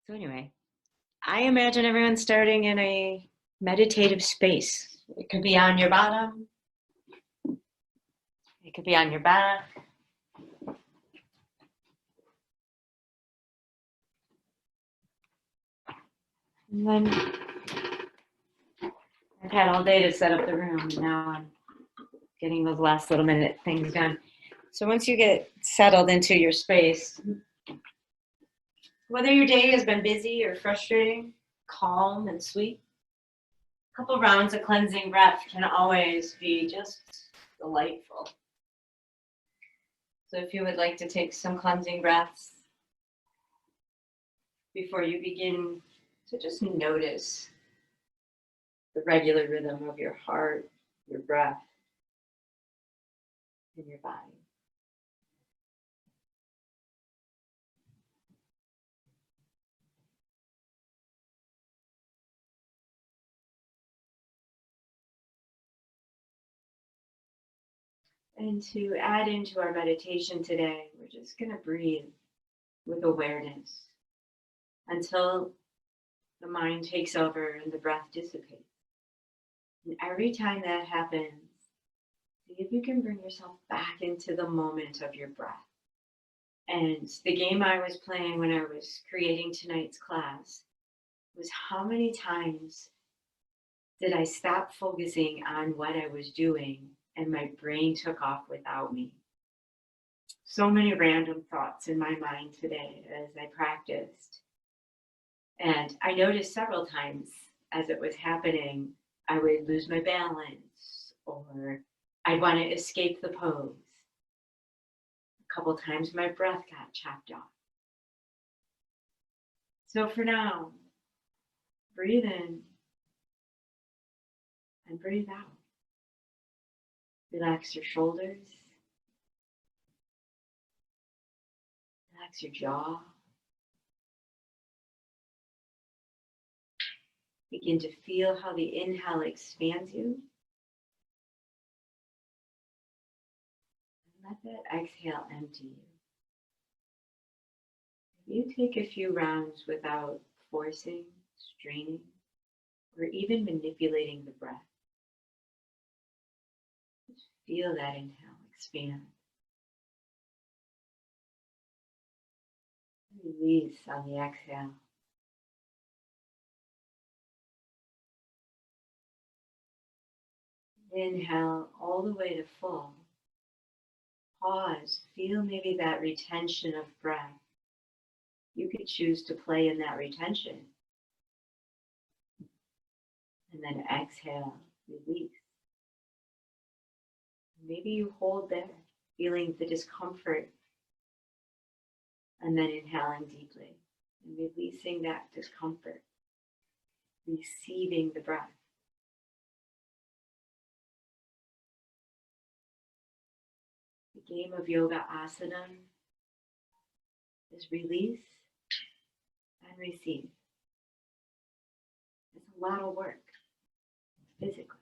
So anyway, I imagine everyone starting in a meditative space. It could be on your bottom. It could be on your back. And then I've had all day to set up the room. And now I'm getting those last little minute things done. So once you get settled into your space, whether your day has been busy or frustrating, calm and sweet, a couple rounds of cleansing breath can always be just delightful. So if you would like to take some cleansing breaths before you begin to just notice the regular rhythm of your heart, your breath, and your body. And to add into our meditation today, we're just going to breathe with awareness until the mind takes over and the breath dissipates. And every time that happens, see if you can bring yourself back into the moment of your breath. And the game I was playing when I was creating tonight's class was how many times did I stop focusing on what I was doing and my brain took off without me. So many random thoughts in my mind today as I practiced. And I noticed several times as it was happening, I would lose my balance or I'd want to escape the pose. A couple times my breath got chopped off. So for now, breathe in and breathe out. Relax your shoulders. Relax your jaw. Begin to feel how the inhale expands you. And let that exhale empty you. You take a few rounds without forcing, straining, or even manipulating the breath. Just feel that inhale expand. Release on the exhale. Inhale all the way to full. Pause. Feel maybe that retention of breath. You could choose to play in that retention. And then exhale, release. Maybe you hold there, feeling the discomfort. And then inhaling deeply and releasing that discomfort. Receiving the breath. The game of yoga asana is release and receive. It's a lot of work physically.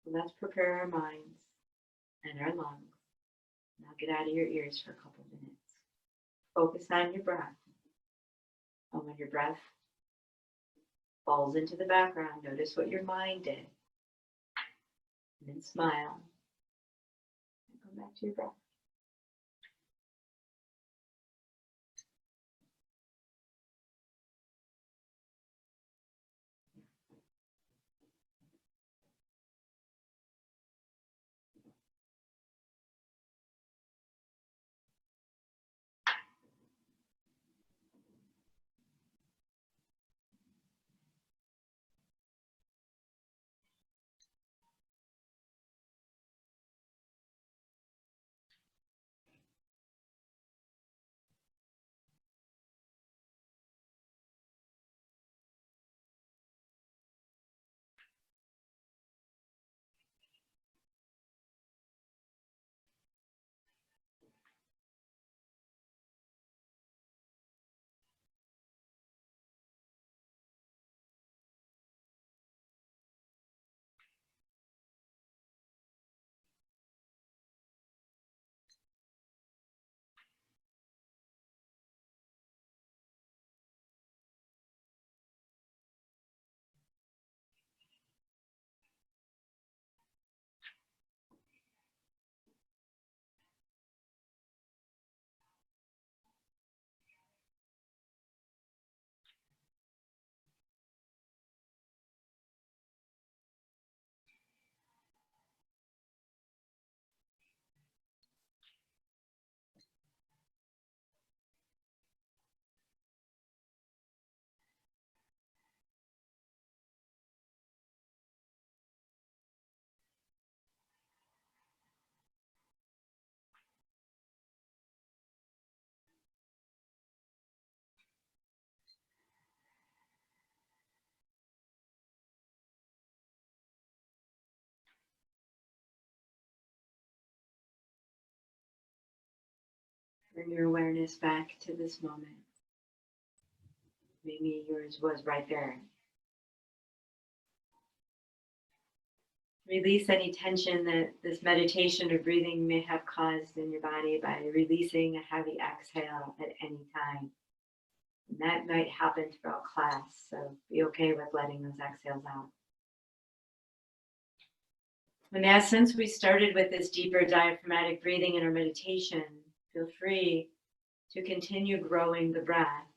So let's prepare our minds and our lungs. Now get out of your ears for a couple minutes. Focus on your breath. And when your breath falls into the background, notice what your mind did. And then smile. And come back to your breath. Bring your awareness back to this moment. Maybe yours was right there. Release any tension that this meditation or breathing may have caused in your body by releasing a heavy exhale at any time. And that might happen throughout class, so be okay with letting those exhales out. In essence, we started with this deeper diaphragmatic breathing in our meditation. Feel free to continue growing the breath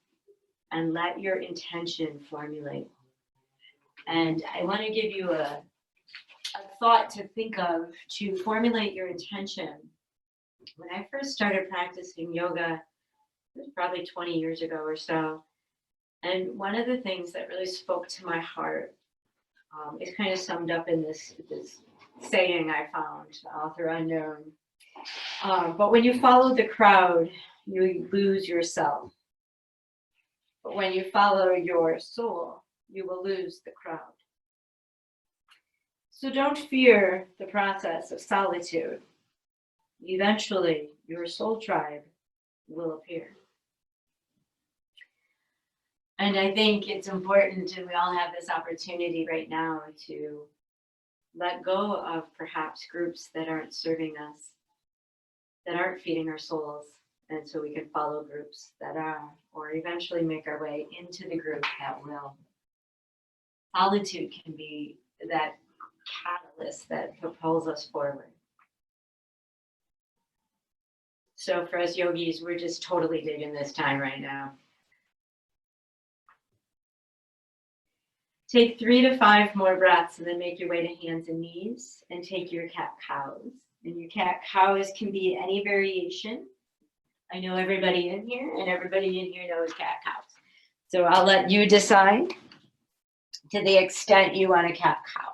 and let your intention formulate. And I want to give you a thought to think of to formulate your intention. When I first started practicing yoga, it was probably 20 years ago or so. And one of the things that really spoke to my heart is kind of summed up in this saying I found, author unknown. But when you follow the crowd, you lose yourself. But when you follow your soul, you will lose the crowd. So don't fear the process of solitude. Eventually, your soul tribe will appear. And I think it's important, and we all have this opportunity right now to let go of perhaps groups that aren't serving us, that aren't feeding our souls, and so we can follow groups that are, or eventually make our way into the group that will. Solitude can be that catalyst that propels us forward. So for us yogis, we're just totally digging this time right now. Take 3 to 5 more breaths and then make your way to hands and knees and take your cat-cows. And your cat-cows can be any variation. I know everybody in here, and everybody in here knows cat-cows. So I'll let you decide to the extent you want a cat-cow.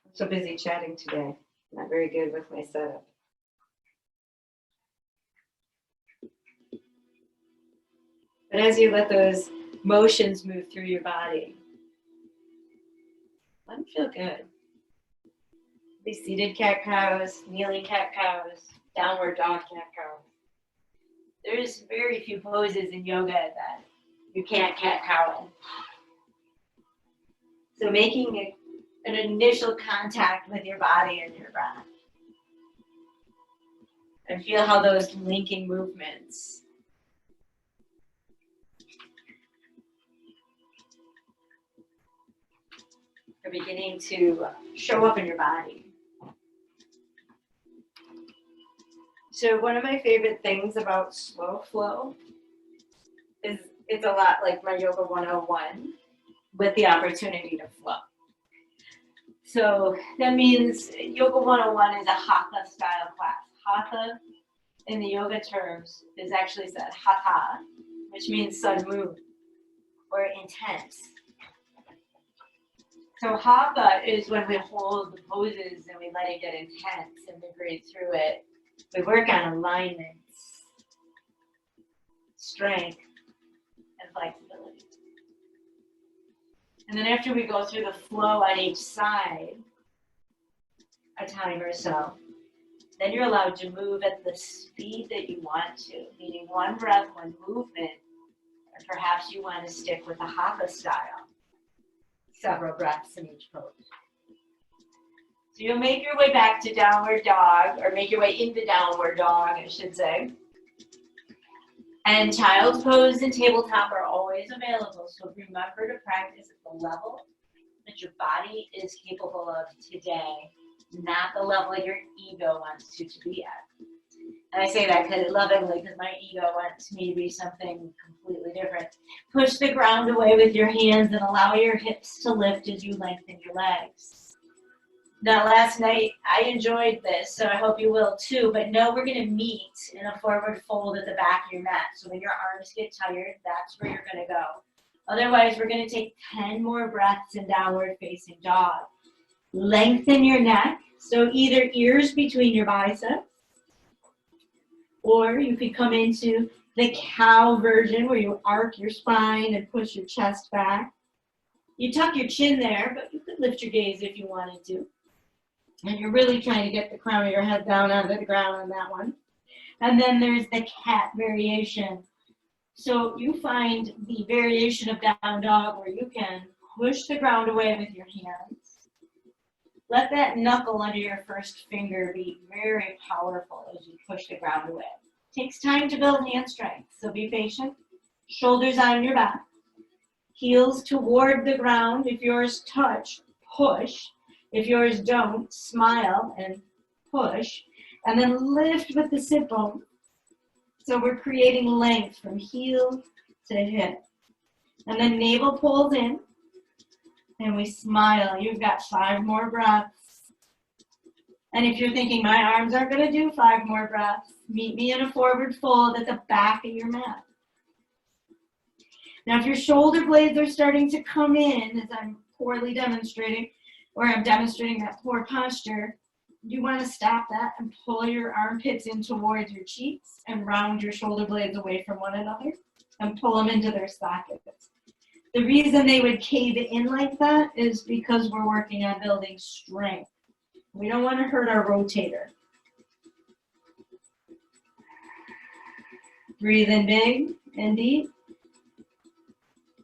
I'm so busy chatting today. Not very good with my setup. But as you let those motions move through your body, let them feel good. These seated cat-cows, kneeling cat-cows, downward dog cat-cows. There's very few poses in yoga that you can't cat-cow in. So making an initial contact with your body and your breath. And feel how those linking movements are beginning to show up in your body. So one of my favorite things about slow flow is it's a lot like my Yoga 101 with the opportunity to flow. So that means Yoga 101 is a Hatha style class. Hatha in the yoga terms is actually said Hatha, which means sun moon or intense. So Hatha is when we hold the poses and we let it get intense and we breathe through it. We work on alignments, strength, and flexibility. And then after we go through the flow on each side, a time or so, then you're allowed to move at the speed that you want to, meaning one breath, one movement, or perhaps you want to stick with a Hatha style, several breaths in each pose. So you'll make your way back to downward dog, or make your way into downward dog, I should say. And child's pose and tabletop are always available, so remember to practice at the level that your body is capable of today, not the level your ego wants you to be at. And I say that lovingly because my ego wants me to be something completely different. Push the ground away with your hands and allow your hips to lift as you lengthen your legs. Now, last night, I enjoyed this, so I hope you will too, but no, we're going to meet in a forward fold at the back of your mat. So when your arms get tired, that's where you're going to go. Otherwise, we're going to take 10 more breaths in downward facing dog. Lengthen your neck. So either ears between your biceps, or you could come into the cow version where you arc your spine and push your chest back. You tuck your chin there, but you could lift your gaze if you wanted to. And you're really trying to get the crown of your head down onto the ground on that one. And then there's the cat variation. So you find the variation of down dog where you can push the ground away with your hands. Let that knuckle under your first finger be very powerful as you push the ground away. It takes time to build hand strength, so be patient. Shoulders on your back. Heels toward the ground. If yours touch, push. If yours don't, smile and push. And then lift with the sit bone. So we're creating length from heel to hip. And then navel pulls in. And we smile. You've got 5 more breaths. And if you're thinking, my arms aren't going to do 5 more breaths, meet me in a forward fold at the back of your mat. Now, if your shoulder blades are starting to come in, as I'm poorly demonstrating, or I'm demonstrating that poor posture, you want to stop that and pull your armpits in towards your cheeks and round your shoulder blades away from one another and pull them into their sockets. The reason they would cave in like that is because we're working on building strength. We don't want to hurt our rotator. Breathe in big and deep.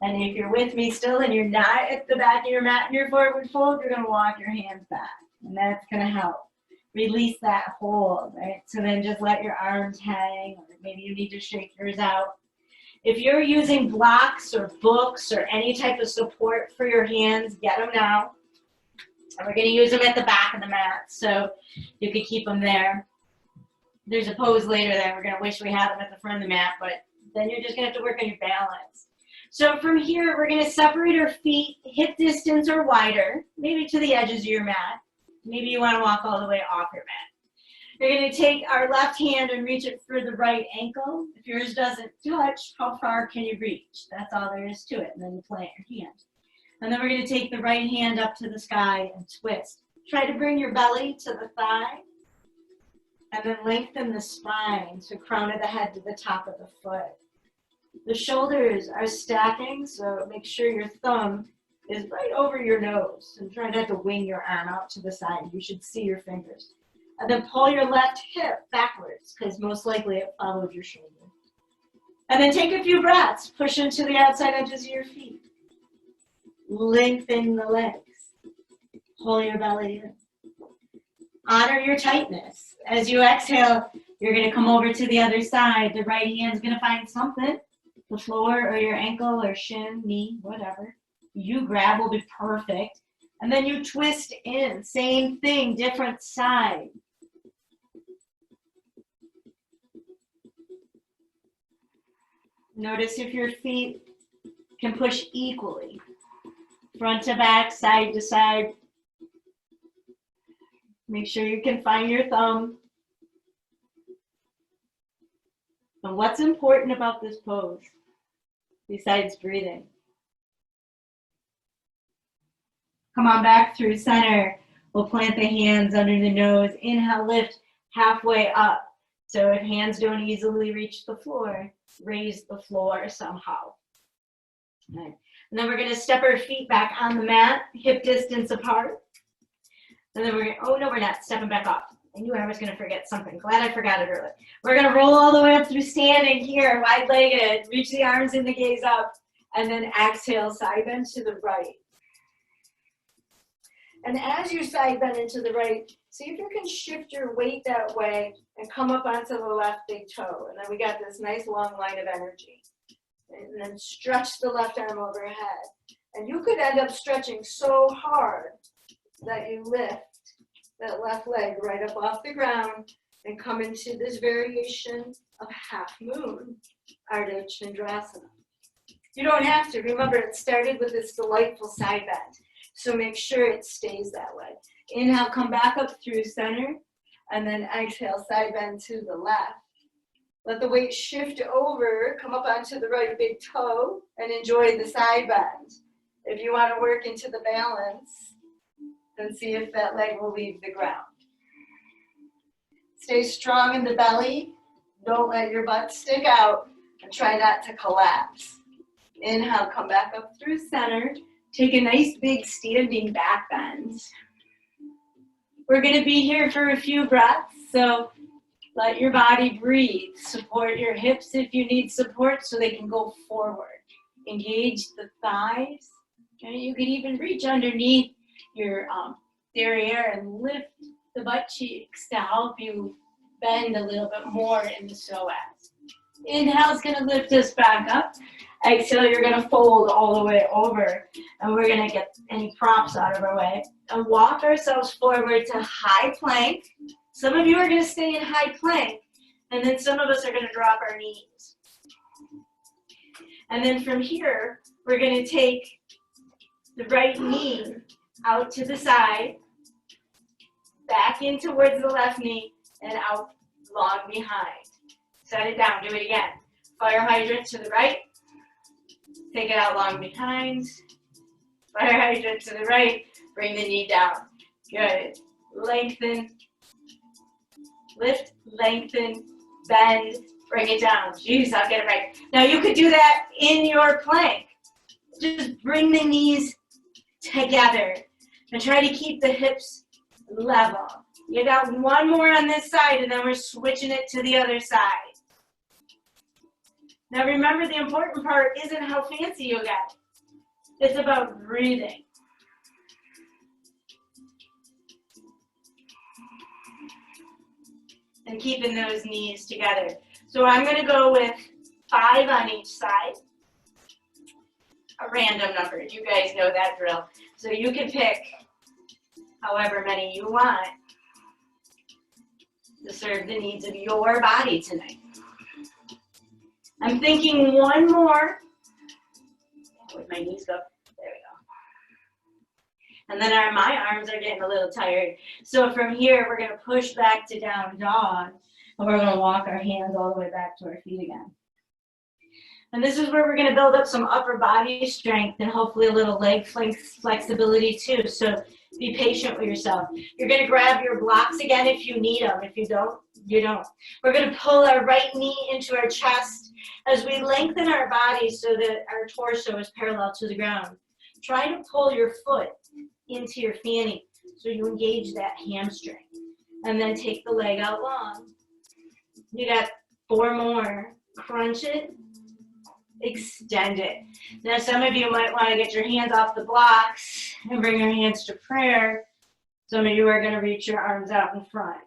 And if you're with me still and you're not at the back of your mat in your forward fold, you're going to walk your hands back. And that's going to help. Release that hold, right? So then just let your arms hang, or maybe you need to shake yours out. If you're using blocks or books or any type of support for your hands, get them now. And we're going to use them at the back of the mat, so you can keep them there. There's a pose later that we're going to wish we had them at the front of the mat, but then you're just going to have to work on your balance. So from here, we're going to separate our feet hip distance or wider, maybe to the edges of your mat. Maybe you want to walk all the way off your mat. We're going to take our left hand and reach it for the right ankle. If yours doesn't touch, how far can you reach? That's all there is to it. And then you plant your hand. And then we're going to take the right hand up to the sky and twist. Try to bring your belly to the thigh. And then lengthen the spine, so crown of the head to the top of the foot. The shoulders are stacking, so make sure your thumb is right over your nose. And try not to wing your arm out to the side. You should see your fingers. And then pull your left hip backwards, because most likely it followed your shoulder. And then take a few breaths. Push into the outside edges of your feet. Lengthen the legs. Pull your belly in. Honor your tightness. As you exhale, you're going to come over to the other side. The right hand's going to find something. The floor or your ankle or shin, knee, whatever. You grab will be perfect. And then you twist in. Same thing, different side. Notice if your feet can push equally. Front to back, side to side. Make sure you can find your thumb. And what's important about this pose, besides breathing? Come on back through center. We'll plant the hands under the nose. Inhale, lift halfway up. So if hands don't easily reach the floor, raise the floor somehow. Right. And then we're going to step our feet back on the mat, hip distance apart. And then we're going to, oh no, we're not, stepping back up. I knew I was going to forget something. Glad I forgot it earlier. We're going to roll all the way up through standing here, wide-legged. Reach the arms in the gaze up. And then exhale, side bend to the right. And as you side bend into the right, see if you can shift your weight that way and come up onto the left big toe. And then we got this nice long line of energy. And then stretch the left arm overhead. And you could end up stretching so hard that you lift that left leg right up off the ground and come into this variation of half moon, Ardha Chandrasana. You don't have to. Remember, it started with this delightful side bend. So make sure it stays that way. Inhale, come back up through center, and then exhale, side bend to the left. Let the weight shift over, come up onto the right big toe, and enjoy the side bend. If you want to work into the balance, and see if that leg will leave the ground. Stay strong in the belly. Don't let your butt stick out, and try not to collapse. Inhale, come back up through center. Take a nice big standing back bend. We're going to be here for a few breaths, so let your body breathe. Support your hips if you need support so they can go forward. Engage the thighs. And you can even reach underneath your derriere and lift the butt cheeks to help you bend a little bit more in the psoas. Inhale is going to lift us back up. Exhale, you're going to fold all the way over. And we're going to get any props out of our way. And walk ourselves forward to high plank. Some of you are going to stay in high plank. And then some of us are going to drop our knees. And then from here, we're going to take the right knee out to the side, back in towards the left knee, and out long behind. Set it down. Do it again. Fire hydrant to the right. Take it out long behind. Fire hydrant to the right. Bring the knee down. Good. Lengthen. Lift, lengthen, bend, bring it down. Jeez, I'll get it right. Now you could do that in your plank. Just bring the knees together and try to keep the hips level. You got one more on this side and then we're switching it to the other side. Now remember, the important part isn't how fancy you get. It's about breathing. And keeping those knees together. So I'm going to go with 5 on each side. A random number. You guys know that drill. So you can pick however many you want to serve the needs of your body tonight. I'm thinking one more. Where'd my knees go? There we go. And then my arms are getting a little tired. So from here, we're going to push back to down dog. And we're going to walk our hands all the way back to our feet again. And this is where we're going to build up some upper body strength and hopefully a little leg flexibility too. So be patient with yourself. You're going to grab your blocks again if you need them. If you don't, you don't. We're going to pull our right knee into our chest as we lengthen our body so that our torso is parallel to the ground. Try to pull your foot into your fanny so you engage that hamstring. And then take the leg out long. You got 4 more. Crunch it. Extend it. Now some of you might want to get your hands off the blocks and bring your hands to prayer. Some of you are going to reach your arms out in front.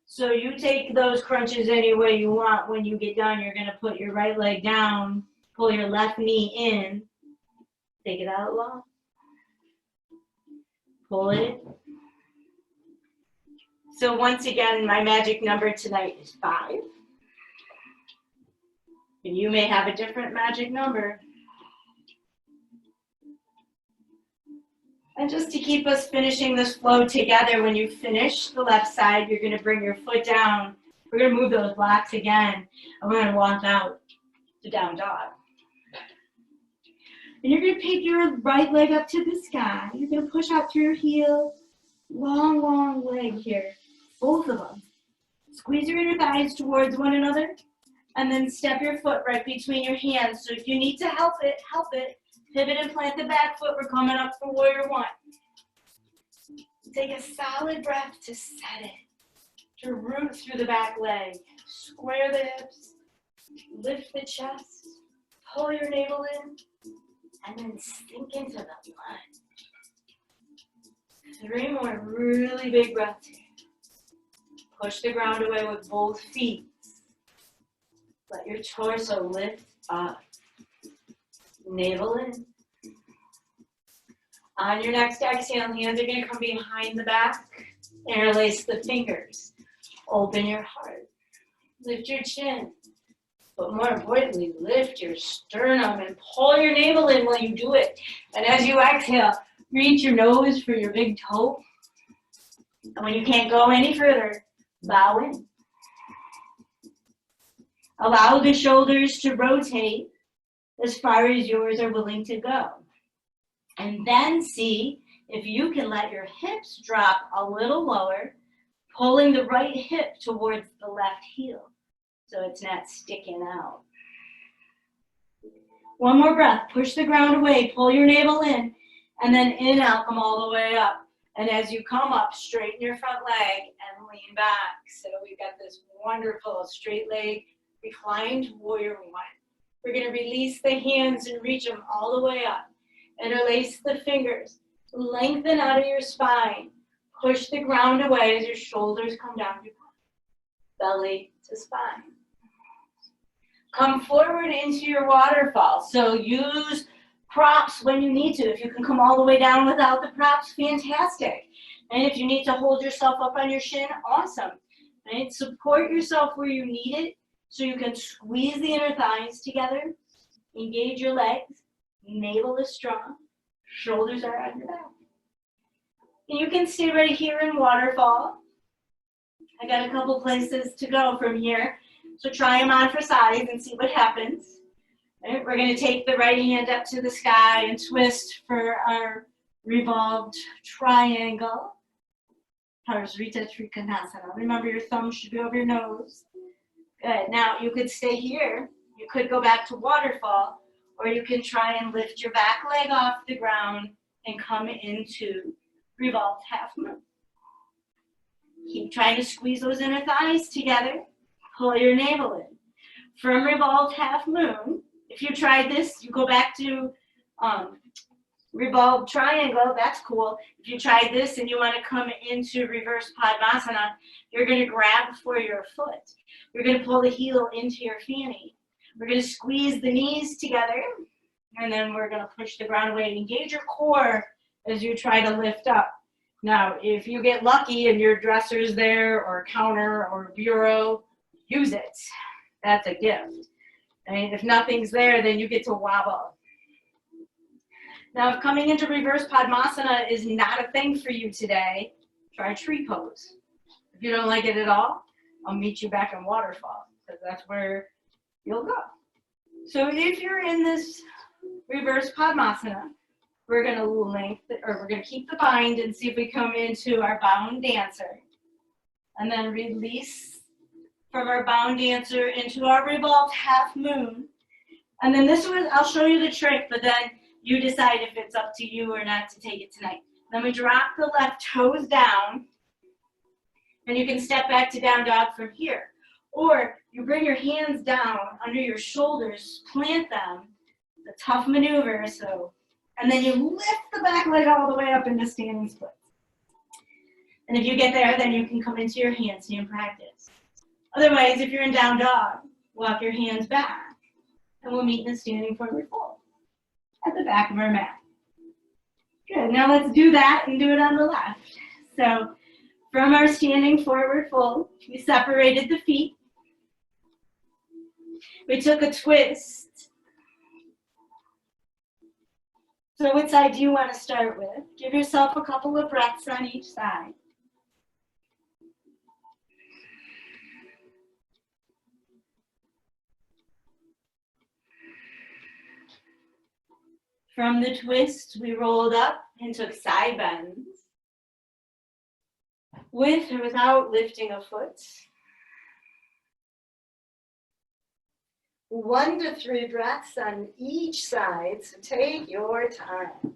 So you take those crunches any way you want. When you get done, you're going to put your right leg down, pull your left knee in, take it out long, pull it. So once again, my magic number tonight is 5. And you may have a different magic number. And just to keep us finishing this flow together, when you finish the left side, you're going to bring your foot down. We're going to move those blocks again. And we're going to walk out to down dog. And you're going to pick your right leg up to the sky. You're going to push out through your heel. Long, long leg here. Both of them. Squeeze your inner thighs towards one another. And then step your foot right between your hands. So if you need to help it, help it. Pivot and plant the back foot. We're coming up for warrior 1. Take a solid breath to set it. To root through the back leg. Square the hips. Lift the chest. Pull your navel in. And then sink into the lunge. 3 more really big breaths here. Push the ground away with both feet. Let your torso lift up. Navel in. On your next exhale, hands are going to come behind the back. Interlace the fingers. Open your heart. Lift your chin. But more importantly, lift your sternum and pull your navel in while you do it. And as you exhale, reach your nose for your big toe. And when you can't go any further, bow in. Allow the shoulders to rotate as far as yours are willing to go. And then see If you can let your hips drop a little lower, pulling the right hip towards the left heel so it's not sticking out. One more breath. Push the ground away. Pull your navel in, and then inhale, come all the way up. And as you come up, straighten your front leg and lean back. So we've got this wonderful straight leg, reclined warrior one. We're going to release the hands and reach them all the way up. Interlace the fingers. Lengthen out of your spine. Push the ground away as your shoulders come down your back. Belly to spine. Come forward into your waterfall. So use props when you need to. If you can come all the way down without the props, fantastic. And if you need to hold yourself up on your shin, awesome. Right? Support yourself where you need it so you can squeeze the inner thighs together, engage your legs, navel is strong, shoulders are on your back. And you can stay right here in waterfall. I got a couple places to go from here. So try them on for size and see what happens. Right, we're going to take the right hand up to the sky and twist for our revolved triangle. Parsrita Trikonasana. Remember, your thumb should be over your nose. Good. Now, you could stay here. You could go back to waterfall, or you can try and lift your back leg off the ground and come into revolved half moon. Keep trying to squeeze those inner thighs together. Pull your navel in. From revolved half moon, if you tried this, you go back to revolved triangle, that's cool. If you tried this and you want to come into reverse Padmasana, you're going to grab for your foot. You're going to pull the heel into your fanny. We're going to squeeze the knees together, and then we're going to push the ground away and engage your core as you try to lift up. Now, if you get lucky and your dresser's there, or counter, or bureau, use it. That's a gift. And if nothing's there, then you get to wobble. Now, if coming into reverse Padmasana is not a thing for you today, try tree pose. If you don't like it at all, I'll meet you back in waterfall, because that's where you'll go. So if you're in this reverse Padmasana, we're going to keep the bind and see if we come into our bound dancer, and then release from our bound dancer into our revolved half moon. And then this one, I'll show you the trick, but then you decide if it's up to you or not to take it tonight. Then we drop the left toes down, and you can step back to down dog from here. Or you bring your hands down under your shoulders, plant them, the tough maneuver, and then you lift the back leg all the way up into standing splits. And if you get there, then you can come into your handstand practice. Otherwise, if you're in down dog, walk your hands back, and we'll meet in a standing forward fold at the back of our mat. Good, now let's do that and do it on the left. So from our standing forward fold, we separated the feet. We took a twist. So what side do you want to start with? Give yourself a couple of breaths on each side. From the twist, we rolled up and took side bends, with or without lifting a foot. 1 to 3 breaths on each side, so take your time.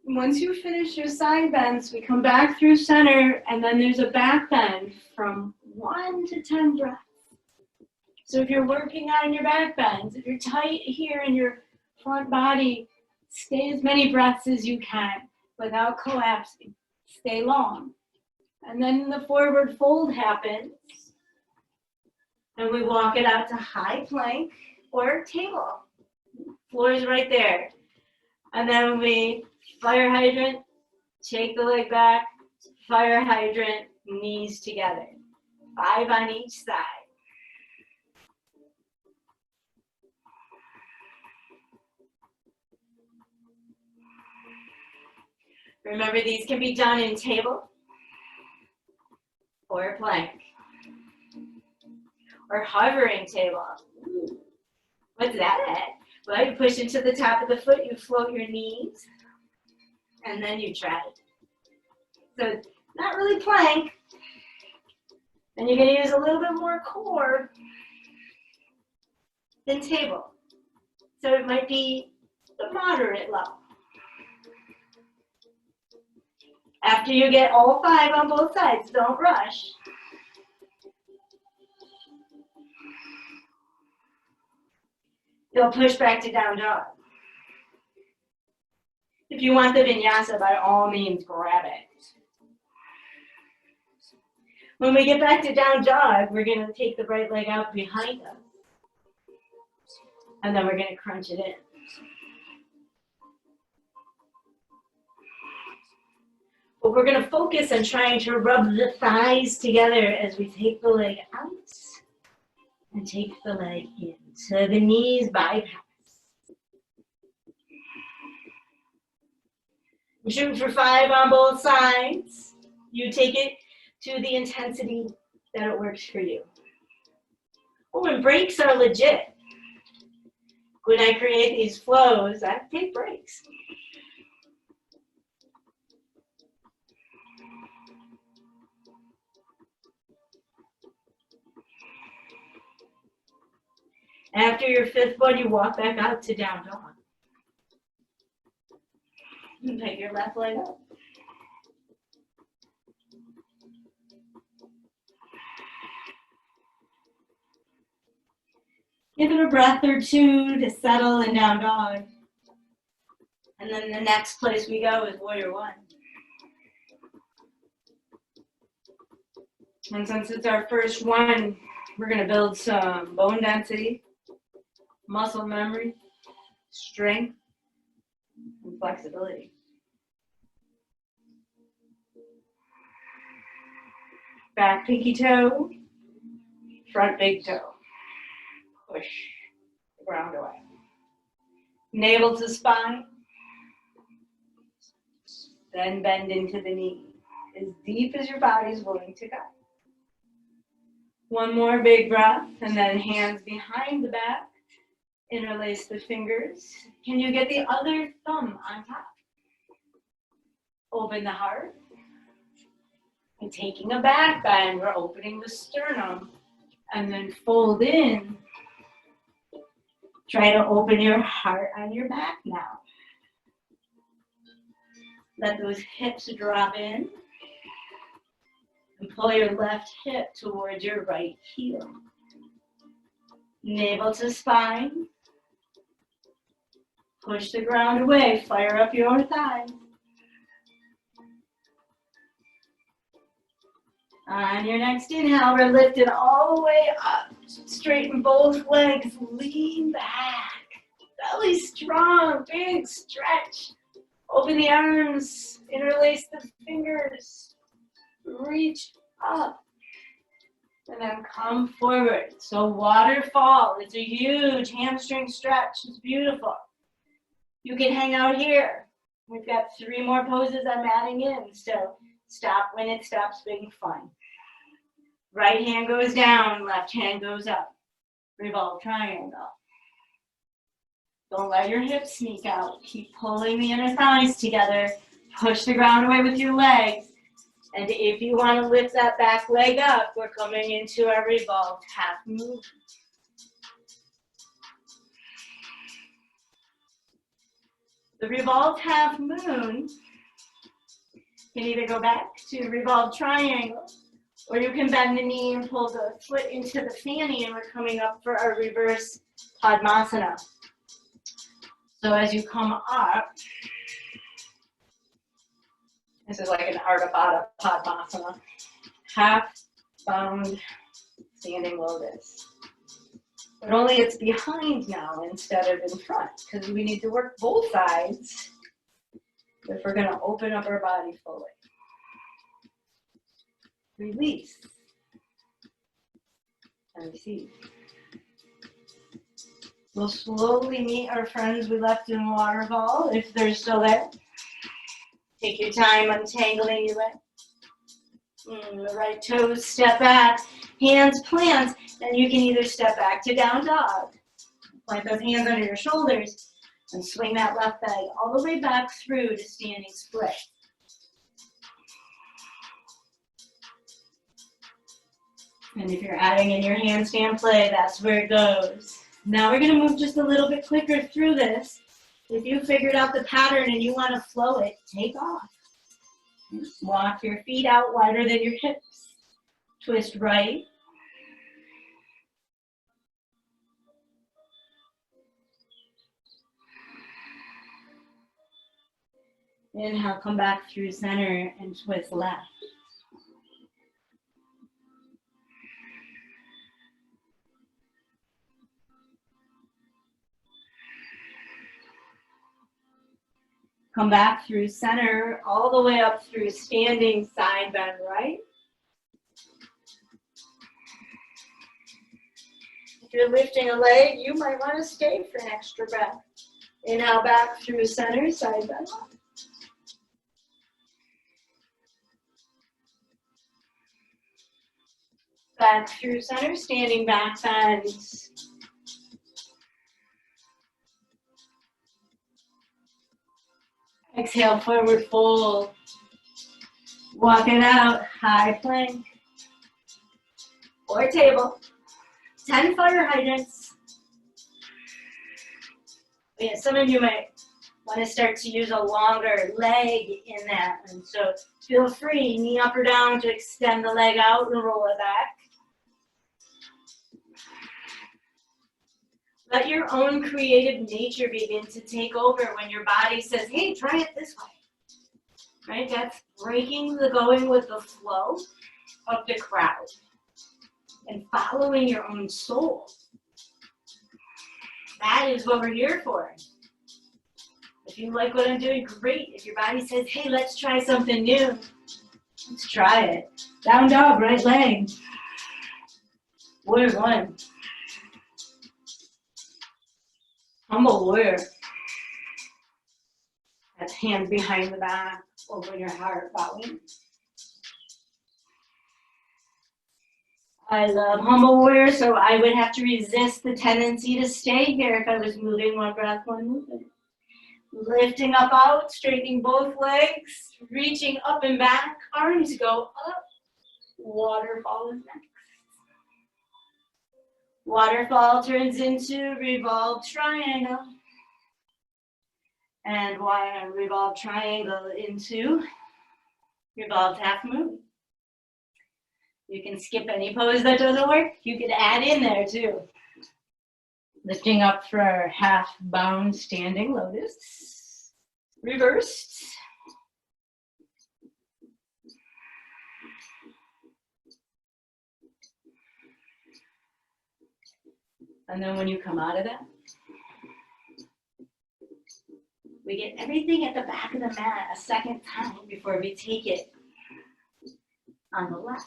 Once you finish your side bends, we come back through center, and then there's a back bend from 1 to 10 breaths. So if you're working on your back bends, if you're tight here in your front body, stay as many breaths as you can without collapsing. Stay long. And then the forward fold happens, and we walk it out to high plank or table. Floor is right there. And then we fire hydrant, take the leg back, fire hydrant, knees together. 5 on each side. Remember, these can be done in table or plank, or hovering table. Ooh, what's that at? Well, you push into the top of the foot, you float your knees, and then you try. So not really plank. Then you're going to use a little bit more core than table. So it might be the moderate level. After you get all 5 on both sides, don't rush. You'll push back to down dog. If you want the vinyasa, by all means, grab it. When we get back to down dog, we're going to take the right leg out behind us. And then we're going to crunch it in. But we're going to focus on trying to rub the thighs together as we take the leg out and take the leg in. So the knees bypass. We're shooting for 5 on both sides. You take it to the intensity that it works for you. Oh, and breaks are legit. When I create these flows, I take breaks. After your 5th one, you walk back out to down dog. You pick your left leg up. Give it a breath or two to settle in down dog. And then the next place we go is warrior 1. And since it's our first one, we're going to build some bone density, muscle memory, strength, and flexibility. Back pinky toe, front big toe. Push the ground away. Navel to spine. Then bend into the knee, as deep as your body is willing to go. One more big breath, and then hands behind the back. Interlace the fingers. Can you get the other thumb on top? Open the heart. And taking a back bend, we're opening the sternum. And then fold in. Try to open your heart on your back now. Let those hips drop in. And pull your left hip towards your right heel. Navel to spine. Push the ground away. Fire up your thighs. On your next inhale, we're lifted all the way up. Straighten both legs. Lean back. Belly strong. Big stretch. Open the arms. Interlace the fingers. Reach up. And then come forward. So waterfall. It's a huge hamstring stretch. It's beautiful. You can hang out here. We've got 3 more poses I'm adding in. So stop when it stops being fun. Right hand goes down, left hand goes up. Revolve triangle. Don't let your hips sneak out. Keep pulling the inner thighs together. Push the ground away with your legs. And if you want to lift that back leg up, we're coming into our revolved half moon. The revolved half moon can either go back to revolved triangle, or you can bend the knee and pull the foot into the fanny, and we're coming up for our reverse Padmasana. So as you come up, this is like an Ardha Padmasana, half bound standing lotus. But only it's behind now instead of in front, because we need to work both sides if we're going to open up our body fully. Release. And receive. We'll slowly meet our friends we left in waterfall, if they're still there. Take your time untangling your leg. The right toes step back, hands plant, and you can either step back to down dog. Plant those hands under your shoulders and swing that left leg all the way back through to standing split. And if you're adding in your handstand play, that's where it goes. Now we're gonna move just a little bit quicker through this. If you figured out the pattern and you wanna flow it, take off. Walk your feet out wider than your hips. Twist right. Inhale, come back through center and twist left. Come back through center, all the way up through standing side bend right. If you're lifting a leg, you might want to stay for an extra breath. Inhale back through center, side bend left. Back through center, standing back bend. Exhale, forward fold. Walk it out, high plank. Or table. 10 fire hydrants. Yeah, some of you might want to start to use a longer leg in that. And so feel free, knee up or down, to extend the leg out and roll it back. Let your own creative nature begin to take over when your body says, hey, try it this way. Right? That's breaking the going with the flow of the crowd and following your own soul. That is what we're here for. If you like what I'm doing, great. If your body says, hey, let's try something new, let's try it. Down dog, right leg. Warrior one. Humble warrior. That's hands behind the back, over your heart, bowing. I love humble warrior, so I would have to resist the tendency to stay here if I was moving one breath, one movement. Lifting up out, straightening both legs, reaching up and back, arms go up. Waterfall is next. Waterfall turns into revolved triangle. And revolved triangle into revolved half moon. You can skip any pose that doesn't work. You can add in there too. Lifting up for our half bound standing lotus. Reversed. And then when you come out of that, we get everything at the back of the mat a second time before we take it on the left.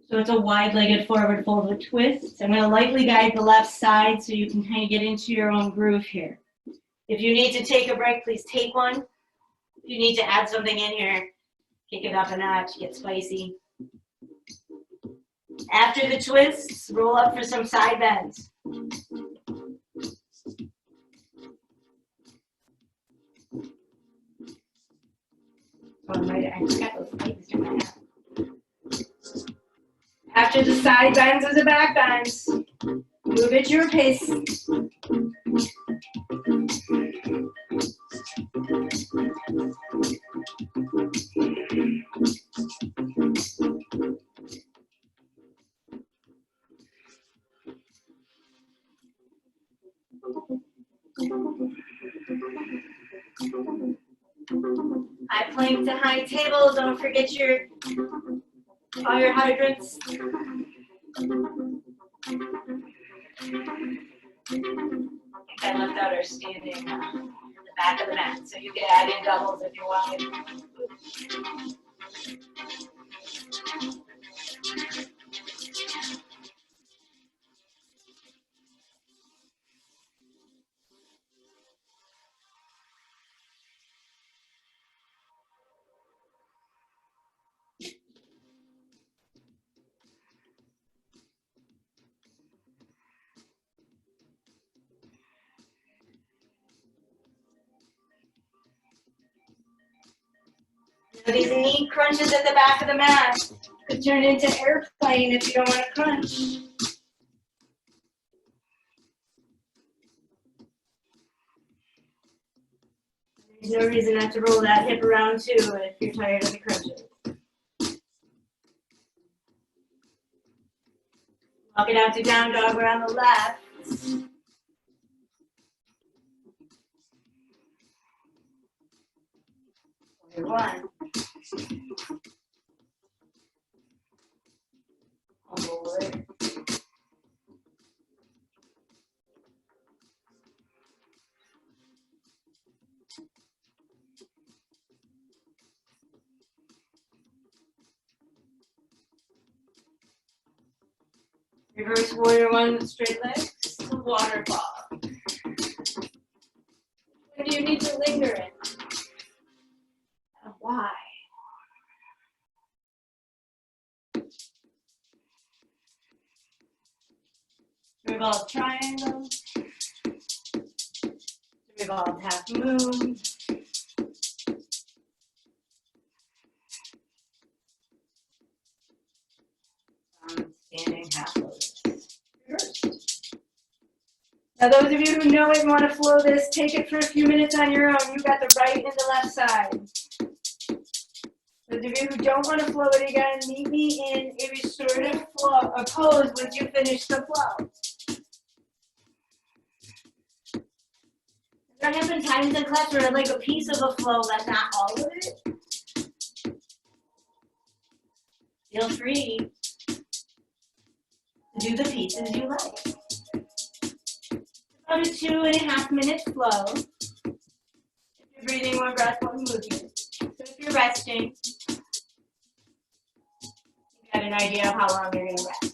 So it's a wide-legged forward fold with twists. I'm going to lightly guide the left side so you can kind of get into your own groove here. If you need to take a break, please take one. If you need to add something in here, kick it up a notch, get spicy. After the twists, roll up for some side bends. Oh, I just got those legs in my hand. After the side bends as a back bends, move at your pace. High plank to high table. Don't forget all your hydrants. I left out our standing in the back of the mat, so you can add in doubles if you want. So these knee crunches at the back of the mat could turn into airplane if you don't want to crunch. There's no reason not to roll that hip around too if you're tired of the crunches. Walking out to down dog, we're on the left. 1. Forward. Reverse warrior 1 with straight legs. Waterfall. What do you need to linger in? And why? Revolve triangle. Revolve half moon. Standing half lotus. Reverse. Now those of you who know it and want to flow this, take it for a few minutes on your own. You got the right and the left side. Those of you who don't want to flow it again, meet me in a restorative flow, a pose once you finish the flow. There have been times in class where I like a piece of a flow, but not all of it. Feel free to do the pieces you like. About a 2.5 minute flow. If you're breathing, 1 breath, 1 movement. So if you're resting, you got an idea of how long you're going to rest.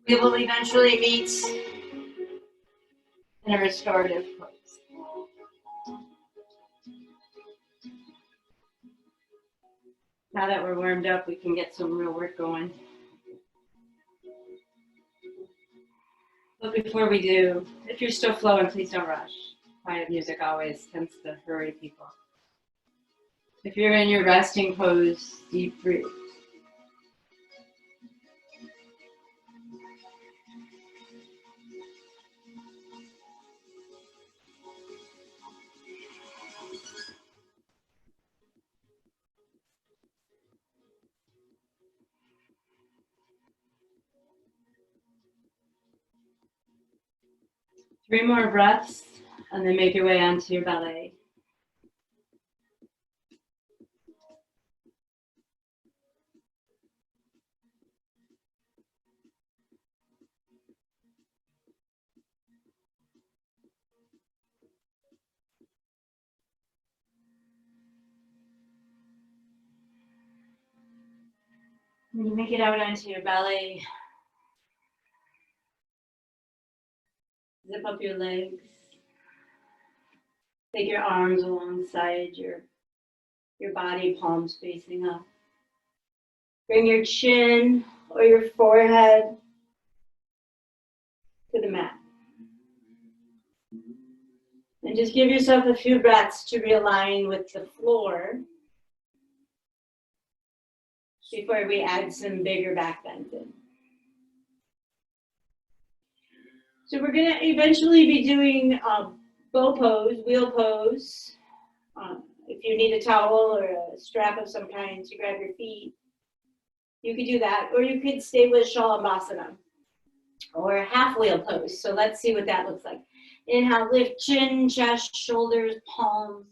We will eventually meet in a restorative pose. Now that we're warmed up, we can get some real work going. But before we do, if you're still flowing, please don't rush. Quiet music always tends to hurry people. If you're in your resting pose, deep breathe. Three more breaths, and then make your way onto your belly. When you make it out onto your belly, zip up your legs. Take your arms alongside your body, palms facing up. Bring your chin or your forehead to the mat. And just give yourself a few breaths to realign with the floor before we add some bigger back bends in. So we're gonna eventually be doing bow pose, wheel pose. If you need a towel or a strap of some kind to grab your feet, you could do that, or you could stay with Shalabhasana or half wheel pose. So let's see what that looks like. Inhale, lift chin, chest, shoulders, palms,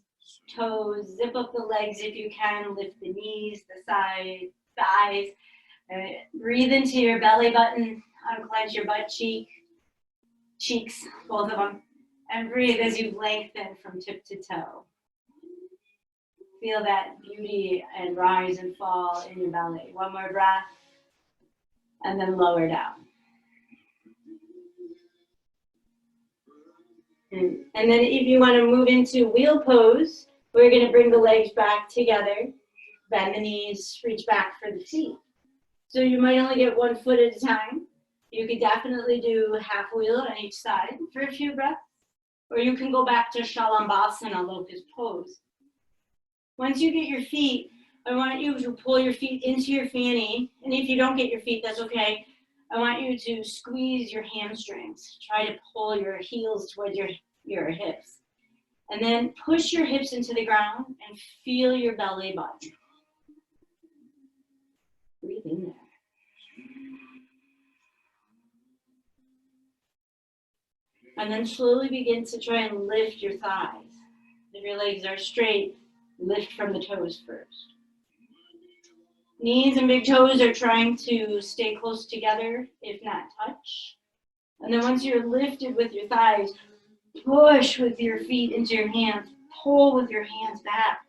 toes. Zip up the legs if you can. Lift the knees, the sides, thighs. Breathe into your belly button. Unclench your butt cheeks, both of them. And breathe as you lengthen from tip to toe. Feel that beauty and rise and fall in your belly. One more breath, and then lower down. And then if you want to move into wheel pose, we're going to bring the legs back together, bend the knees, reach back for the feet. So you might only get 1 foot at a time. You could definitely do half wheel on each side for a few breaths, or you can go back to Shalabhasana, locust pose. Once you get your feet, I want you to pull your feet into your fanny, and if you don't get your feet, that's okay. I want you to squeeze your hamstrings. Try to pull your heels towards your hips. And then push your hips into the ground and feel your belly button. Breathe in there. And then slowly begin to try and lift your thighs. If your legs are straight, lift from the toes first. Knees and big toes are trying to stay close together, if not touch. And then once you're lifted with your thighs, push with your feet into your hands, pull with your hands back,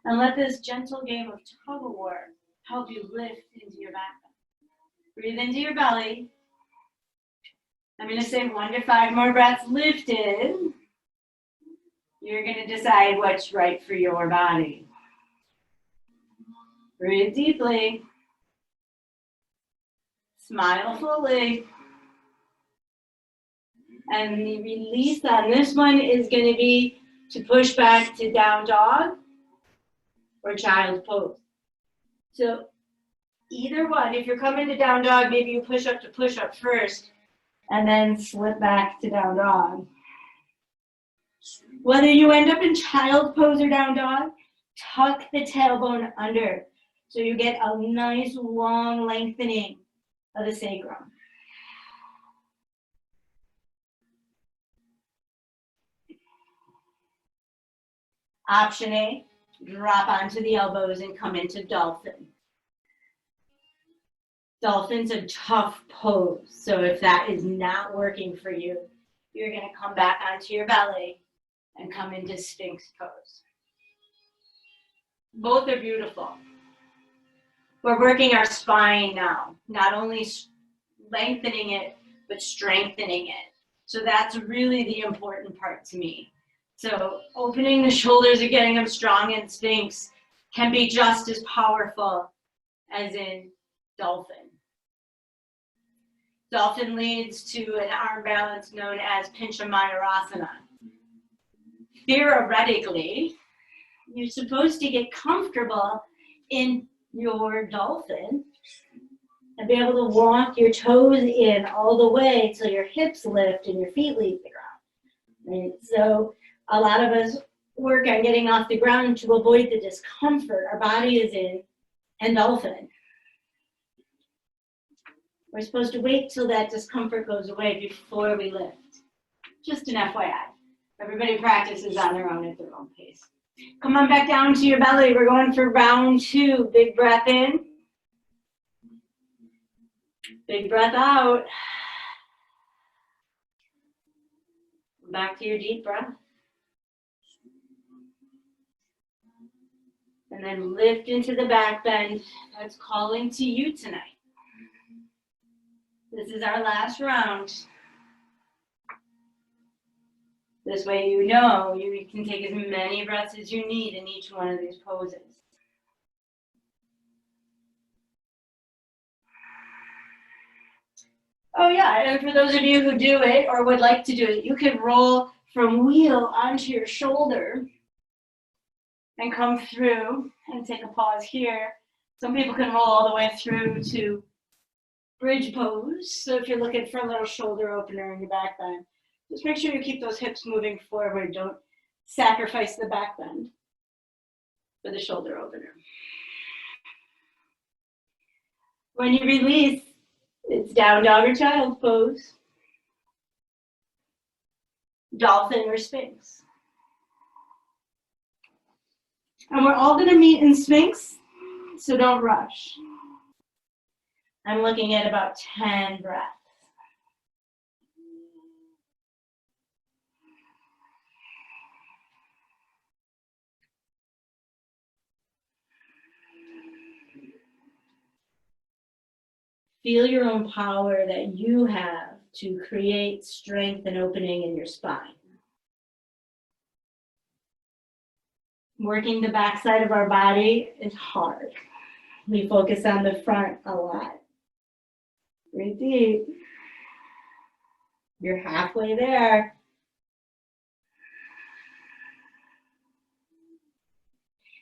and let this gentle game of tug of war help you lift into your back. Breathe into your belly. I'm going to say 1 to 5 more breaths lifted. You're going to decide what's right for your body. Breathe deeply. Smile fully. And the release on this one is going to be to push back to down dog or child's pose. So either one, if you're coming to down dog, maybe you push up to push up first and then slip back to down dog. Whether you end up in child's pose or down dog, tuck the tailbone under so you get a nice long lengthening of the sacrum. Option A, drop onto the elbows and come into dolphin. Dolphin's a tough pose, so if that is not working for you, you're going to come back onto your belly and come into Sphinx pose. Both are beautiful. We're working our spine now, not only lengthening it but strengthening it. So that's really the important part to me. So opening the shoulders and getting them strong in Sphinx can be just as powerful as in Dolphin. Dolphin leads to an arm balance known as Pincha Mayurasana. Theoretically, you're supposed to get comfortable in your Dolphin and be able to walk your toes in all the way till your hips lift and your feet leave the ground. Right? So a lot of us work on getting off the ground to avoid the discomfort our body is in and Dolphin. We're supposed to wait till that discomfort goes away before we lift. Just an FYI. Everybody practices on their own at their own pace. Come on back down to your belly. We're going for round 2. Big breath in. Big breath out. Back to your deep breath. And then lift into the back bend. That's calling to you tonight. This is our last round. This way you know you can take as many breaths as you need in each one of these poses. Oh yeah, and for those of you who do it or would like to do it, you can roll from wheel onto your shoulder and come through and take a pause here. Some people can roll all the way through to bridge pose. So if you're looking for a little shoulder opener in your back bend, just make sure you keep those hips moving forward. Don't sacrifice the back bend for the shoulder opener. When you release, it's down dog or child pose, Dolphin or Sphinx. And we're all going to meet in Sphinx, so don't rush. I'm looking at about 10 breaths. Feel your own power that you have to create strength and opening in your spine. Working the backside of our body is hard. We focus on the front a lot. Breathe deep. You're halfway there.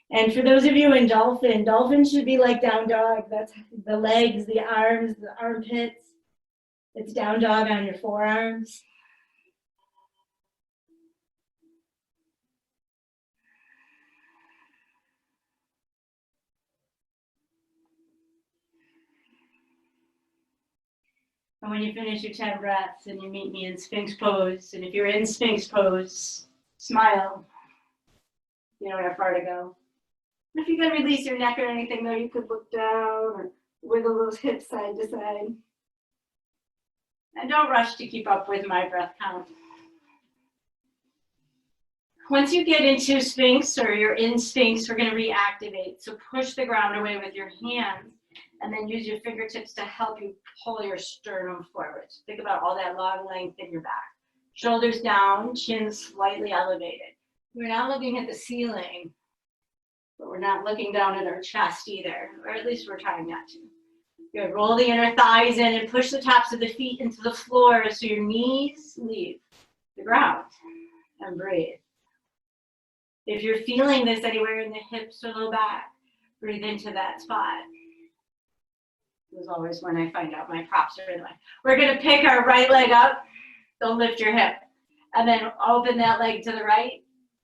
And for those of you in Dolphin, Dolphin should be like down dog. That's the legs, the arms, the armpits. It's down dog on your forearms. And when you finish your 10 breaths and you meet me in Sphinx pose, and if you're in Sphinx pose, smile. You don't have far to go. If you can release your neck or anything, though, you could look down or wiggle those hips side to side. And don't rush to keep up with my breath count. Once you get into Sphinx or you're in Sphinx, we're going to reactivate. So push the ground away with your hands and then use your fingertips to help you pull your sternum forward. So think about all that long length in your back. Shoulders down, chin slightly elevated. We're not looking at the ceiling, but we're not looking down at our chest either, or at least we're trying not to. Good. Roll the inner thighs in and push the tops of the feet into the floor so your knees leave the ground, and breathe. If you're feeling this anywhere in the hips or low back, breathe into that spot. This is always when I find out my props are in line. We're going to pick our right leg up. Don't lift your hip. And then open that leg to the right,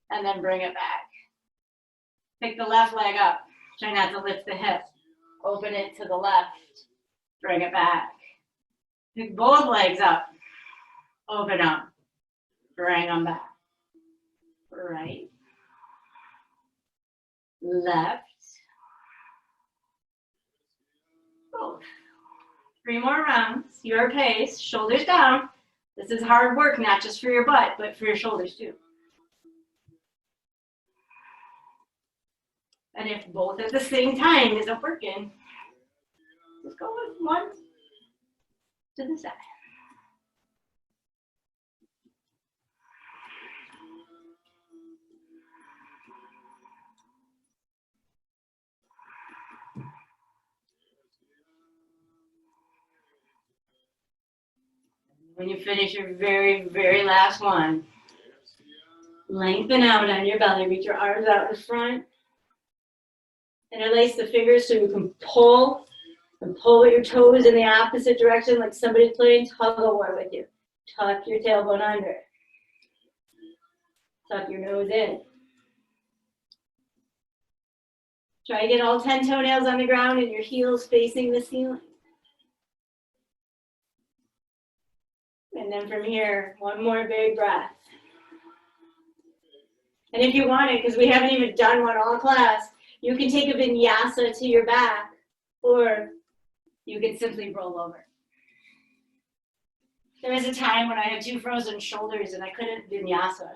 and then bring it back. Pick the left leg up. Try not to lift the hip. Open it to the left. Bring it back. Pick both legs up. Open up. Bring them back. Right. Left. Both. 3 more rounds. Your pace. Shoulders down. This is hard work, not just for your butt, but for your shoulders too. And if both at the same time isn't working, just go with one to the side. When you finish your very, very last one, lengthen out on your belly, reach your arms out in front. Interlace the fingers so you can pull and pull with your toes in the opposite direction like somebody's playing tug of war with you. Tuck your tailbone under. Tuck your nose in. Try to get all 10 toenails on the ground and your heels facing the ceiling. And then from here, one more big breath. And if you want it, because we haven't even done one all class, you can take a vinyasa to your back, or you can simply roll over. There was a time when I had 2 frozen shoulders and I couldn't vinyasa.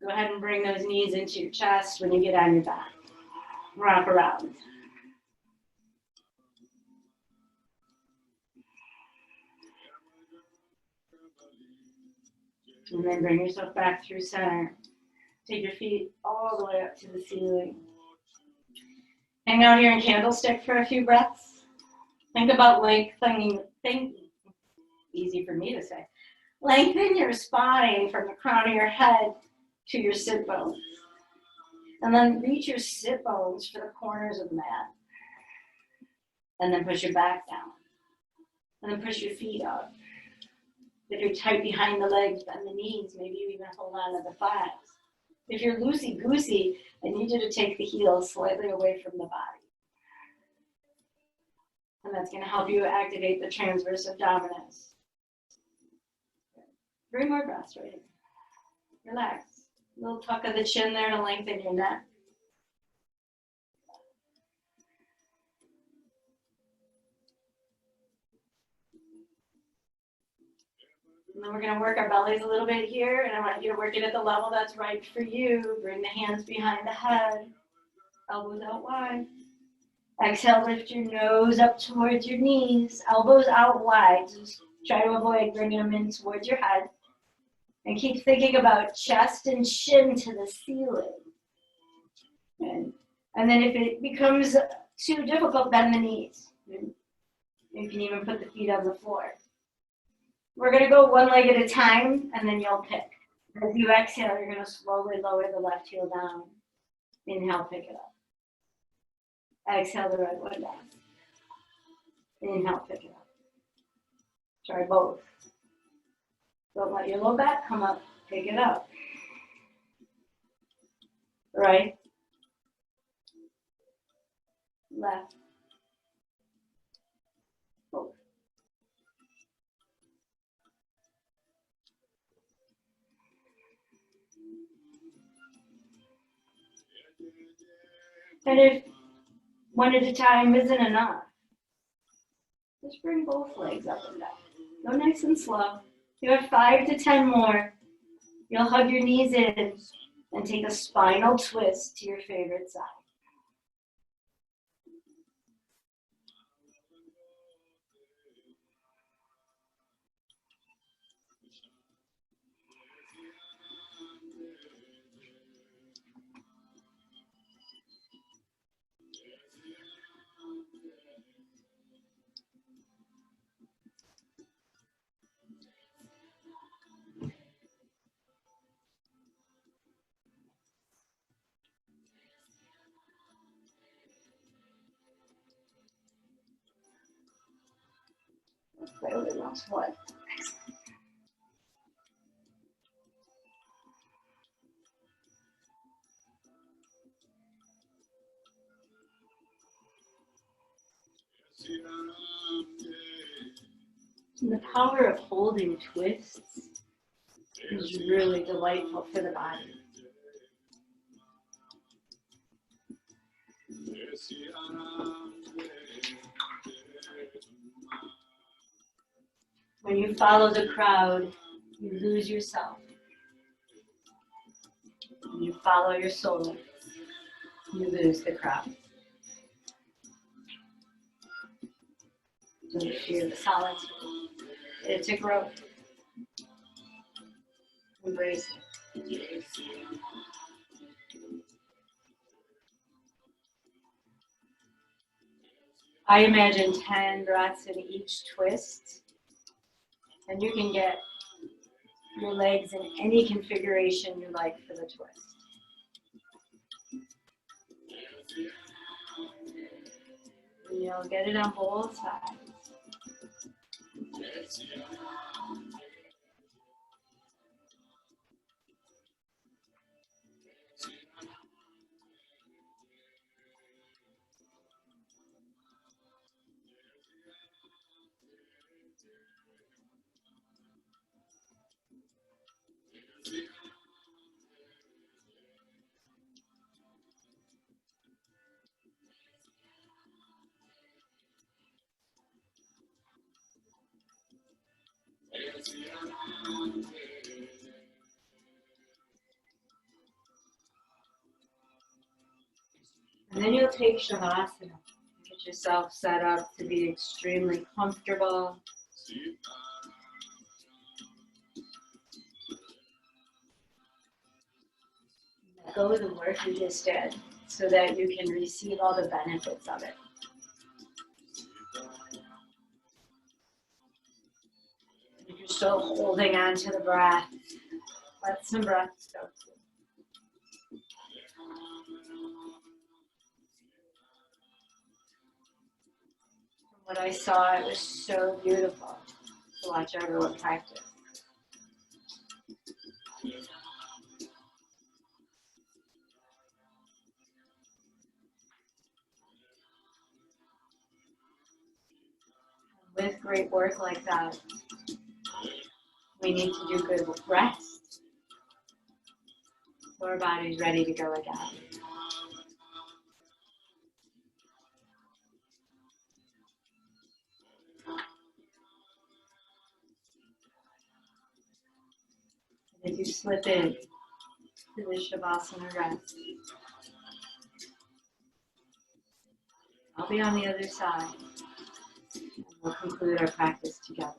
Go ahead and bring those knees into your chest when you get on your back. Wrap around. And then bring yourself back through center. Take your feet all the way up to the ceiling. Hang out here in candlestick for a few breaths. Think about lengthening, easy for me to say. Lengthen your spine from the crown of your head to your sit bones. And then reach your sit bones for the corners of the mat. And then push your back down. And then push your feet up. If you're tight behind the legs, bend the knees. Maybe you even hold on to the thighs. If you're loosey-goosey, I need you to take the heels slightly away from the body. And that's going to help you activate the transverse abdominis. 3 more breaths right here. Relax. A little tuck of the chin there to lengthen your neck. And then we're going to work our bellies a little bit here, and I want you to work it at the level that's right for you. Bring the hands behind the head, elbows out wide. Exhale, lift your nose up towards your knees, elbows out wide. Just try to avoid bringing them in towards your head. And keep thinking about chest and shin to the ceiling. And then if it becomes too difficult, bend the knees. You can even put the feet on the floor. We're going to go one leg at a time, and then you'll pick. As you exhale, you're going to slowly lower the left heel down. Inhale, pick it up. Exhale the right one down. Inhale, pick it up. Try both. Don't let your low back come up. Pick it up. Right. Left. Both. And if one at a time isn't enough, just bring both legs up and down. Go nice and slow. You have 5 to 10 more. You'll hug your knees in and take a spinal twist to your favorite side. Clearly lost one. And the power of holding twists is really delightful for the body. When you follow the crowd, you lose yourself. When you follow your soul, you lose the crowd. Don't fear the solitude. It's a growth. Embrace it. I imagine 10 breaths in each twist. And you can get your legs in any configuration you like for the twist. And you'll get it on both sides. And then you'll take Shavasana. Get yourself set up to be extremely comfortable. Let go of the work you just did so that you can receive all the benefits of it. If you're still holding on to the breath, let some breaths go. From what I saw, it was so beautiful to watch everyone practice. With great work like that, we need to do good rest so our body's ready to go again. And as you slip in to the Shavasana rest, I'll be on the other side and we'll conclude our practice together.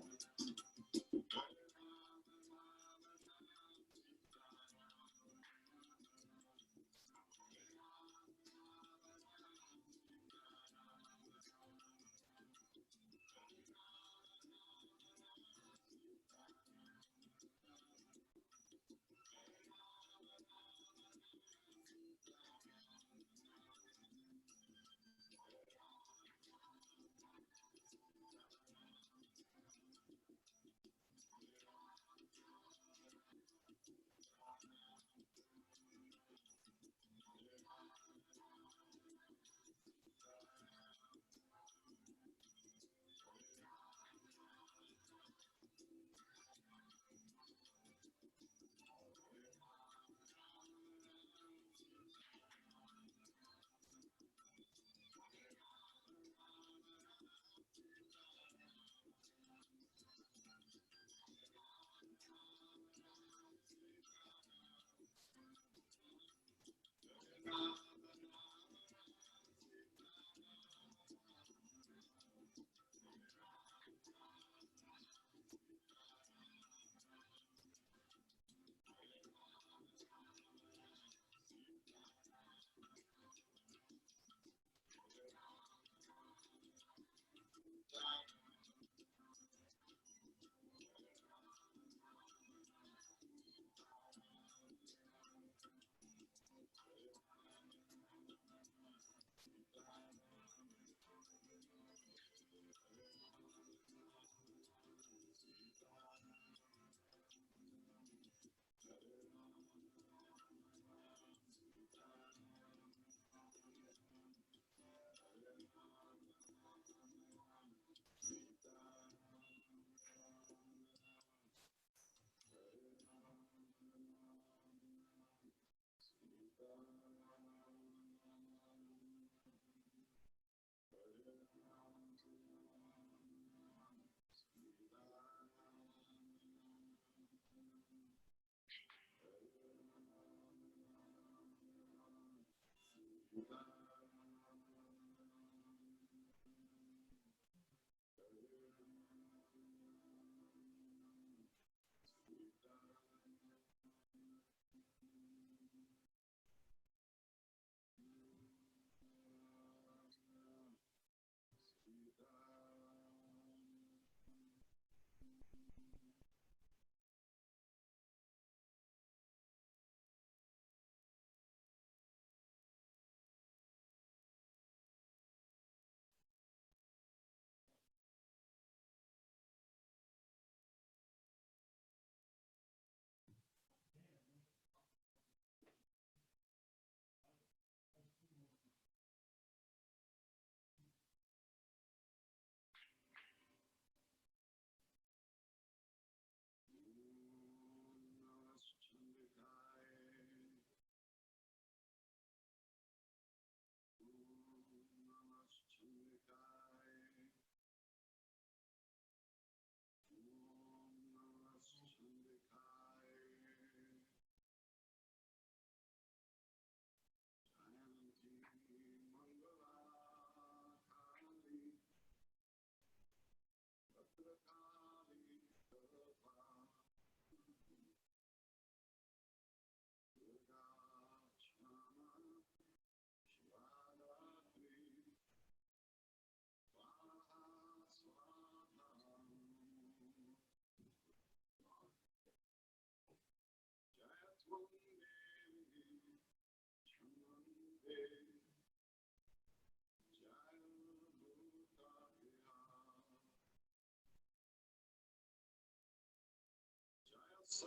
As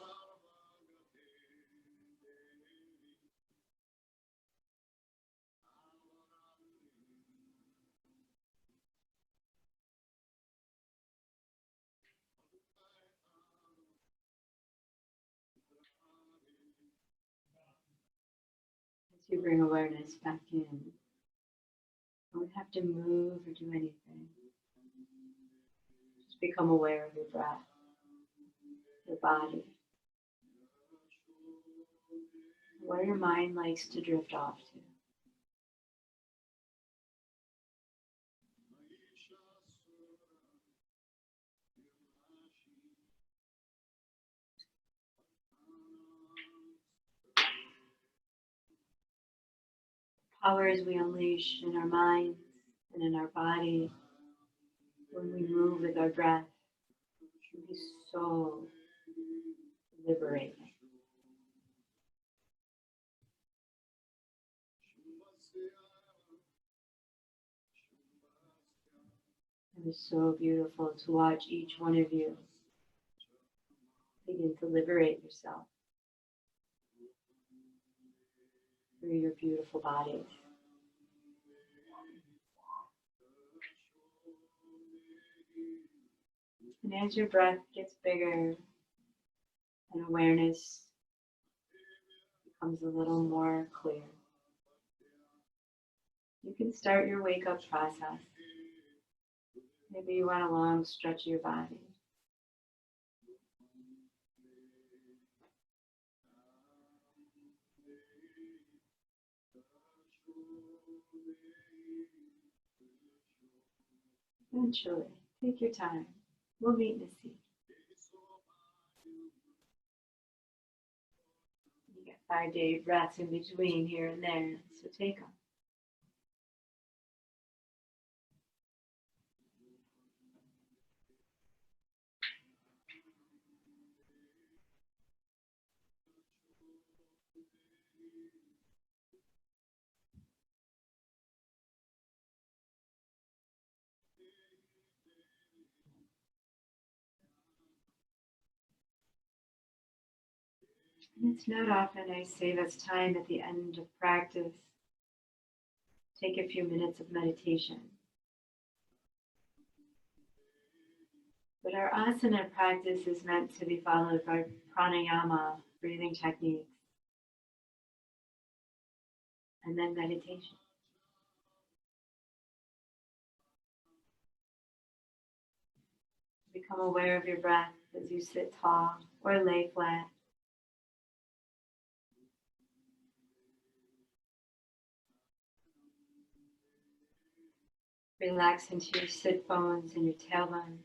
you bring awareness back in, you don't have to move or do anything. Just become aware of your breath, your body, where your mind likes to drift off to. Powers we unleash in our minds and in our body when we move with our breath can be so liberating. It is so beautiful to watch each one of you begin to liberate yourself through your beautiful bodies. And as your breath gets bigger and awareness becomes a little more clear, you can start your wake up process. Maybe you want a long stretch of your body. Eventually, take your time. We'll meet in the sea. You get 5 day breaths in between here and there, so take them. And it's not often I save us time at the end of practice. Take a few minutes of meditation. But our asana practice is meant to be followed by pranayama, breathing techniques, and then meditation. Become aware of your breath as you sit tall or lay flat. Relax into your sit bones and your tailbone.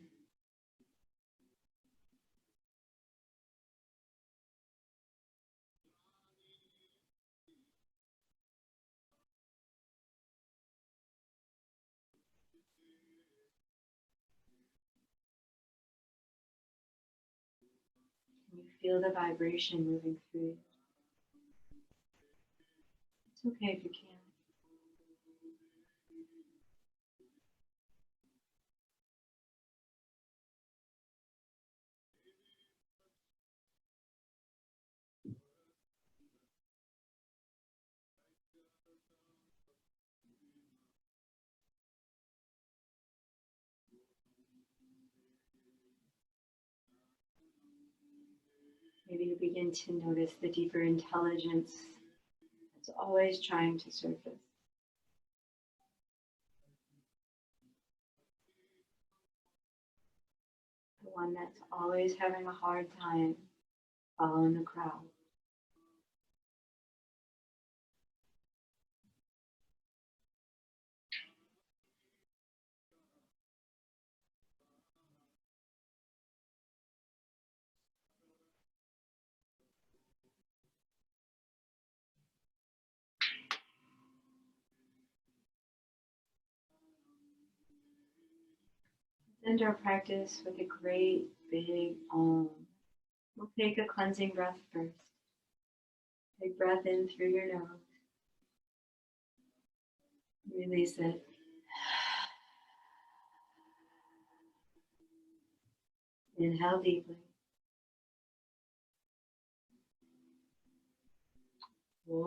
And you feel the vibration moving through you. It's okay if you can't. Maybe you begin to notice the deeper intelligence that's always trying to surface. The one that's always having a hard time following the crowd. End our practice with a great big Om. We'll take a cleansing breath first. Take breath in through your nose. Release it. Inhale deeply. Hands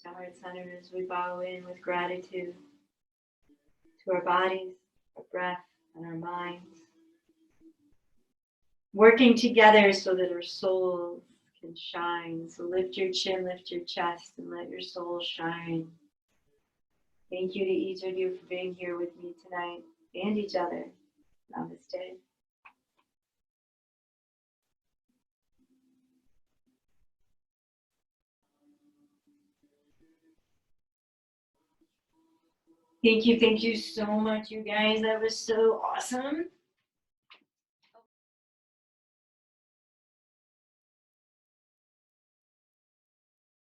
to heart center as we bow in with gratitude to our bodies, our breath, and our minds. Working together so that our souls can shine. So lift your chin, lift your chest, and let your soul shine. Thank you to each of you for being here with me tonight and each other. Namaste. Thank you so much, you guys. That was so awesome.